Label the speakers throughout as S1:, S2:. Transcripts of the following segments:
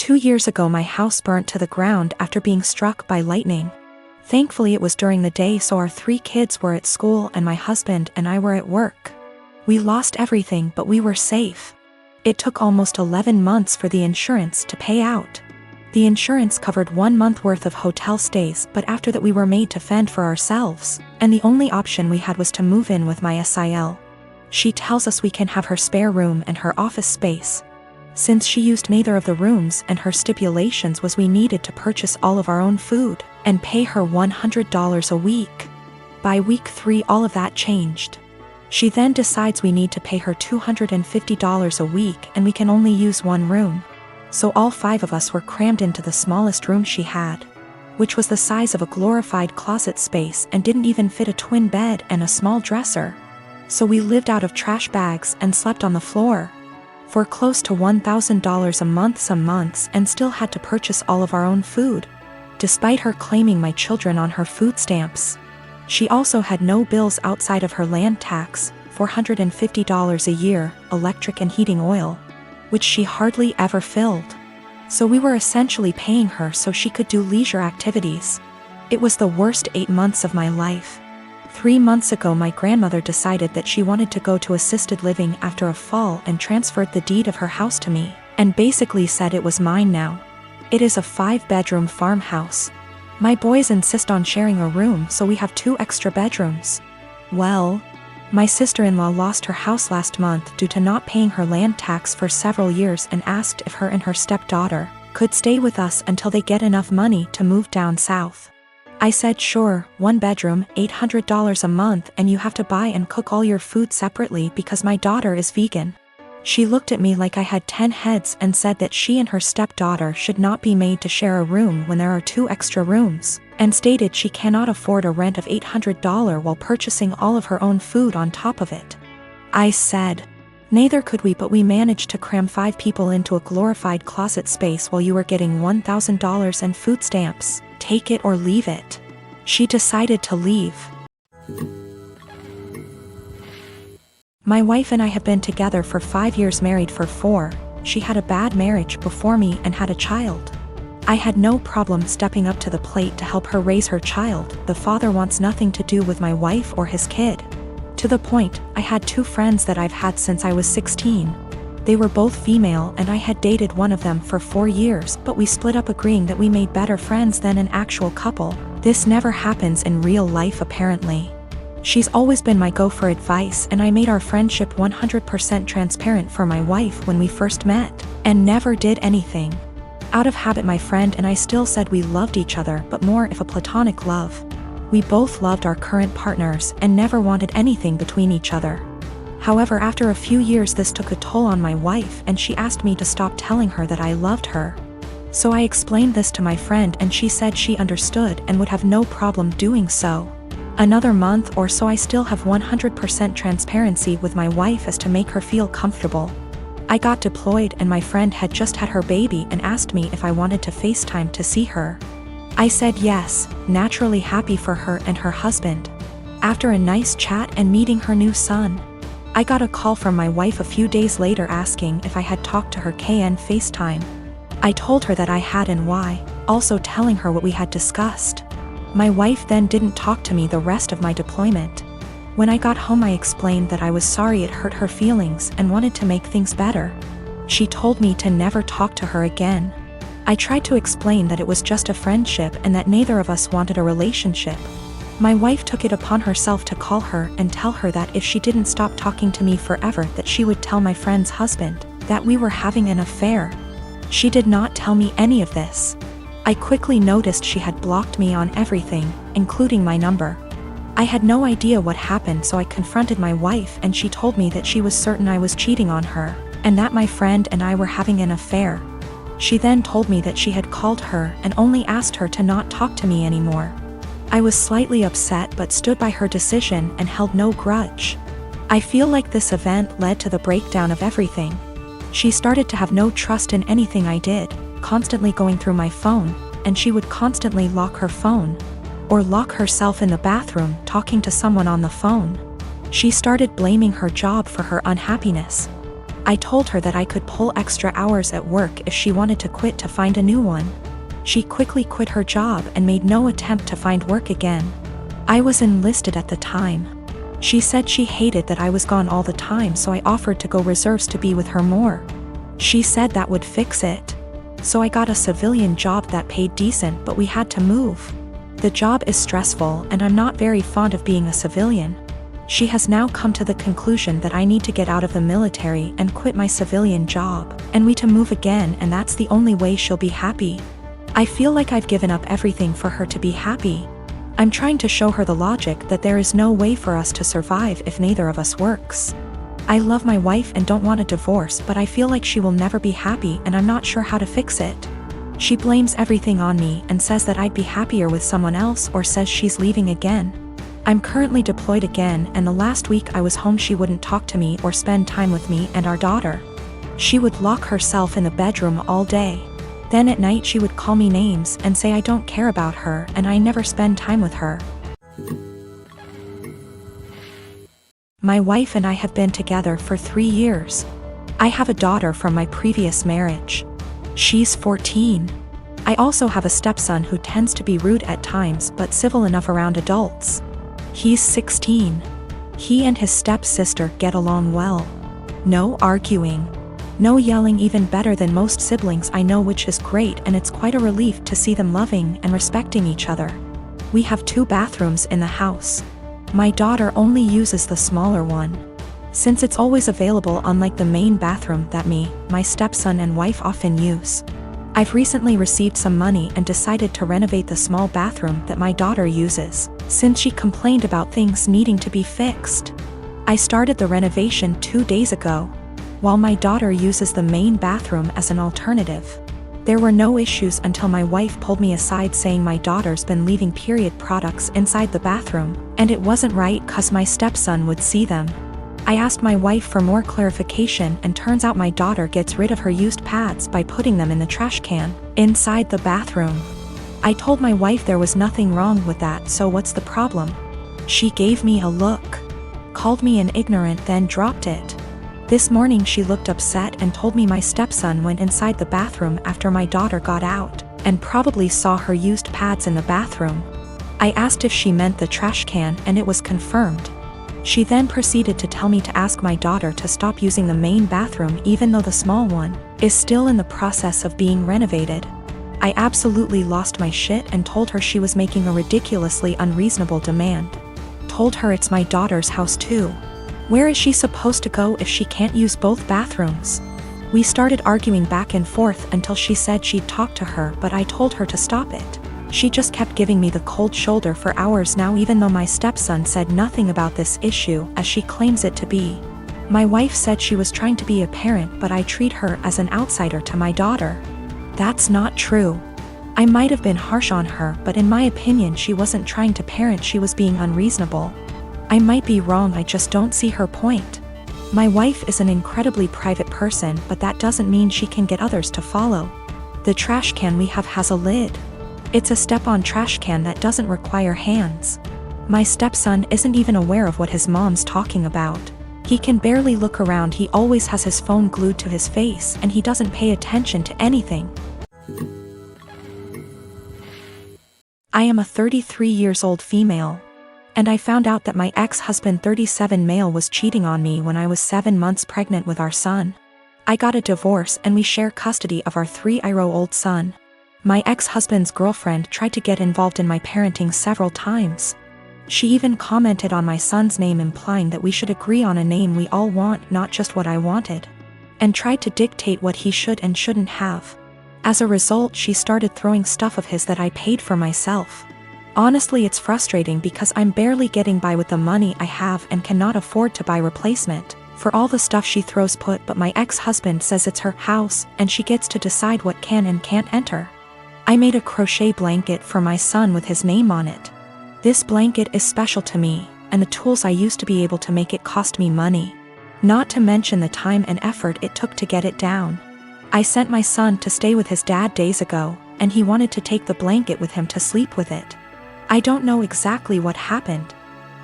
S1: 2 years ago my house burnt to the ground after being struck by lightning. Thankfully it was during the day, so our 3 kids were at school and my husband and I were at work. We lost everything, but we were safe. It took almost 11 months for the insurance to pay out. The insurance covered 1 month worth of hotel stays, but after that we were made to fend for ourselves, and the only option we had was to move in with my SIL. She tells us we can have her spare room and her office space. Since she used neither of the rooms, and her stipulations was we needed to purchase all of our own food and pay her $100 a week. By week 3 all of that changed. She then decides we need to pay her $250 a week and we can only use 1 room. So all 5 of us were crammed into the smallest room she had, which was the size of a glorified closet space and didn't even fit a twin bed and a small dresser. So we lived out of trash bags and slept on the floor for close to $1,000 a month some months, and still had to purchase all of our own food, despite her claiming my children on her food stamps. She also had no bills outside of her land tax, $450 a year, electric and heating oil, which she hardly ever filled. So we were essentially paying her so she could do leisure activities. It was the worst 8 months of my life. 3 months ago my grandmother decided that she wanted to go to assisted living after a fall and transferred the deed of her house to me, and basically said it was mine now. It is a 5-bedroom farmhouse. My boys insist on sharing a room, so we have 2 extra bedrooms. Well, my sister-in-law lost her house last month due to not paying her land tax for several years and asked if her and her stepdaughter could stay with us until they get enough money to move down south. I said sure, 1 bedroom, $800 a month, and you have to buy and cook all your food separately because my daughter is vegan. She looked at me like I had 10 heads and said that she and her stepdaughter should not be made to share a room when there are 2 extra rooms, and stated she cannot afford a rent of $800 while purchasing all of her own food on top of it. I said, neither could we, but we managed to cram 5 people into a glorified closet space while you were getting $1,000 and food stamps. Take it or leave it. She decided to leave. My wife and I have been together for 5 years, married for 4. She had a bad marriage before me and had a child. I had no problem stepping up to the plate to help her raise her child. The father wants nothing to do with my wife or his kid. To the point, I had 2 friends that I've had since I was 16. They were both female and I had dated one of them for 4 years, but we split up agreeing that we made better friends than an actual couple. This never happens in real life apparently. She's always been my go for advice, and I made our friendship 100% transparent for my wife when we first met, and never did anything. Out of habit my friend and I still said we loved each other, but more if a platonic love. We both loved our current partners and never wanted anything between each other. However, after a few years this took a toll on my wife and she asked me to stop telling her that I loved her. So I explained this to my friend and she said she understood and would have no problem doing so. Another month or so I still have 100% transparency with my wife as to make her feel comfortable. I got deployed and my friend had just had her baby and asked me if I wanted to FaceTime to see her. I said yes, naturally happy for her and her husband. After a nice chat and meeting her new son, I got a call from my wife a few days later asking if I had talked to her KN FaceTime. I told her that I had and why, also telling her what we had discussed. My wife then didn't talk to me the rest of my deployment. When I got home I explained that I was sorry it hurt her feelings and wanted to make things better. She told me to never talk to her again. I tried to explain that it was just a friendship and that neither of us wanted a relationship. My wife took it upon herself to call her and tell her that if she didn't stop talking to me forever that she would tell my friend's husband that we were having an affair. She did not tell me any of this. I quickly noticed she had blocked me on everything, including my number. I had no idea what happened, so I confronted my wife and she told me that she was certain I was cheating on her, and that my friend and I were having an affair. She then told me that she had called her and only asked her to not talk to me anymore. I was slightly upset but stood by her decision and held no grudge. I feel like this event led to the breakdown of everything. She started to have no trust in anything I did, constantly going through my phone, and she would constantly lock her phone, or lock herself in the bathroom talking to someone on the phone. She started blaming her job for her unhappiness. I told her that I could pull extra hours at work if she wanted to quit to find a new one. She quickly quit her job and made no attempt to find work again. I was enlisted at the time. She said she hated that I was gone all the time, so I offered to go reserves to be with her more. She said that would fix it. So I got a civilian job that paid decent, but we had to move. The job is stressful and I'm not very fond of being a civilian. She has now come to the conclusion that I need to get out of the military and quit my civilian job, and we to move again, and that's the only way she'll be happy. I feel like I've given up everything for her to be happy. I'm trying to show her the logic that there is no way for us to survive if neither of us works. I love my wife and don't want a divorce, but I feel like she will never be happy and I'm not sure how to fix it. She blames everything on me and says that I'd be happier with someone else, or says she's leaving again. I'm currently deployed again, and the last week I was home she wouldn't talk to me or spend time with me and our daughter. She would lock herself in the bedroom all day. Then at night she would call me names and say I don't care about her and I never spend time with her. My wife and I have been together for 3 years. I have a daughter from my previous marriage. She's 14. I also have a stepson who tends to be rude at times but civil enough around adults. He's 16. He and his stepsister get along well. No arguing. No yelling, even better than most siblings I know, which is great, and it's quite a relief to see them loving and respecting each other. We have 2 bathrooms in the house. My daughter only uses the smaller one, since it's always available, unlike the main bathroom that me, my stepson and wife often use. I've recently received some money and decided to renovate the small bathroom that my daughter uses, since she complained about things needing to be fixed. I started the renovation 2 days ago, while my daughter uses the main bathroom as an alternative. There were no issues until my wife pulled me aside saying my daughter's been leaving period products inside the bathroom, and it wasn't right cause my stepson would see them. I asked my wife for more clarification, and turns out my daughter gets rid of her used pads by putting them in the trash can inside the bathroom. I told my wife there was nothing wrong with that, so what's the problem? She gave me a look, called me an ignorant, then dropped it. This morning she looked upset and told me my stepson went inside the bathroom after my daughter got out, and probably saw her used pads in the bathroom. I asked if she meant the trash can, and it was confirmed. She then proceeded to tell me to ask my daughter to stop using the main bathroom even though the small one is still in the process of being renovated. I absolutely lost my shit and told her she was making a ridiculously unreasonable demand. Told her it's my daughter's house too. Where is she supposed to go if she can't use both bathrooms? We started arguing back and forth until she said she'd talk to her, but I told her to stop it. She just kept giving me the cold shoulder for hours now, even though my stepson said nothing about this issue, as she claims it to be. My wife said she was trying to be a parent, but I treat her as an outsider to my daughter. That's not true. I might have been harsh on her, but in my opinion she wasn't trying to parent, she was being unreasonable. I might be wrong, I just don't see her point. My wife is an incredibly private person, but that doesn't mean she can get others to follow. The trash can we have has a lid. It's a step-on trash can that doesn't require hands. My stepson isn't even aware of what his mom's talking about. He can barely look around, he always has his phone glued to his face, and he doesn't pay attention to anything. I am a 33 years old female, and I found out that my ex-husband 37 male was cheating on me when I was 7 months pregnant with our son. I got a divorce and we share custody of our 3-year-old son. My ex-husband's girlfriend tried to get involved in my parenting several times. She even commented on my son's name, implying that we should agree on a name we all want, not just what I wanted, and tried to dictate what he should and shouldn't have. As a result, she started throwing stuff of his that I paid for myself. Honestly, it's frustrating because I'm barely getting by with the money I have and cannot afford to buy replacement for all the stuff she throws put, but my ex-husband says it's her house and she gets to decide what can and can't enter. I made a crochet blanket for my son with his name on it. This blanket is special to me, and the tools I used to be able to make it cost me money. Not to mention the time and effort it took to get it down. I sent my son to stay with his dad days ago, and he wanted to take the blanket with him to sleep with it. I don't know exactly what happened,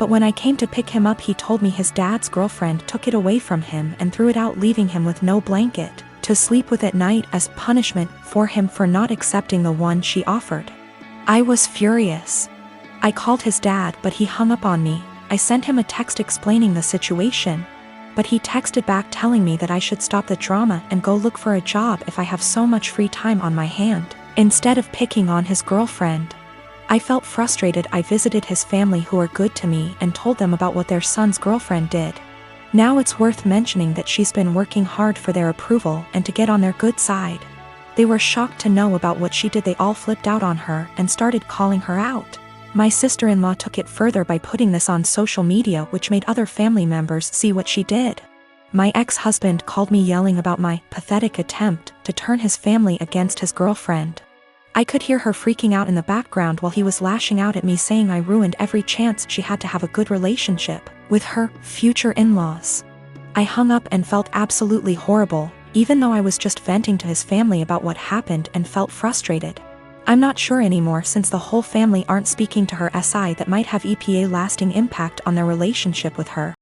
S1: But when I came to pick him up, he told me his dad's girlfriend took it away from him and threw it out, leaving him with no blanket to sleep with at night as punishment for him for not accepting the one she offered. I was furious. I called his dad, but he hung up on me. I sent him a text explaining the situation, but he texted back telling me that I should stop the drama and go look for a job if I have so much free time on my hand, instead of picking on his girlfriend. I felt frustrated. I visited his family, who are good to me, and told them about what their son's girlfriend did. Now it's worth mentioning that she's been working hard for their approval and to get on their good side. They were shocked to know about what she did. They all flipped out on her and started calling her out. My sister-in-law took it further by putting this on social media, which made other family members see what she did. My ex-husband called me, yelling about my pathetic attempt to turn his family against his girlfriend. I could hear her freaking out in the background while he was lashing out at me, saying I ruined every chance she had to have a good relationship with her future in-laws. I hung up and felt absolutely horrible, even though I was just venting to his family about what happened and felt frustrated. I'm not sure anymore, since the whole family aren't speaking to her, that might have a lasting impact on their relationship with her.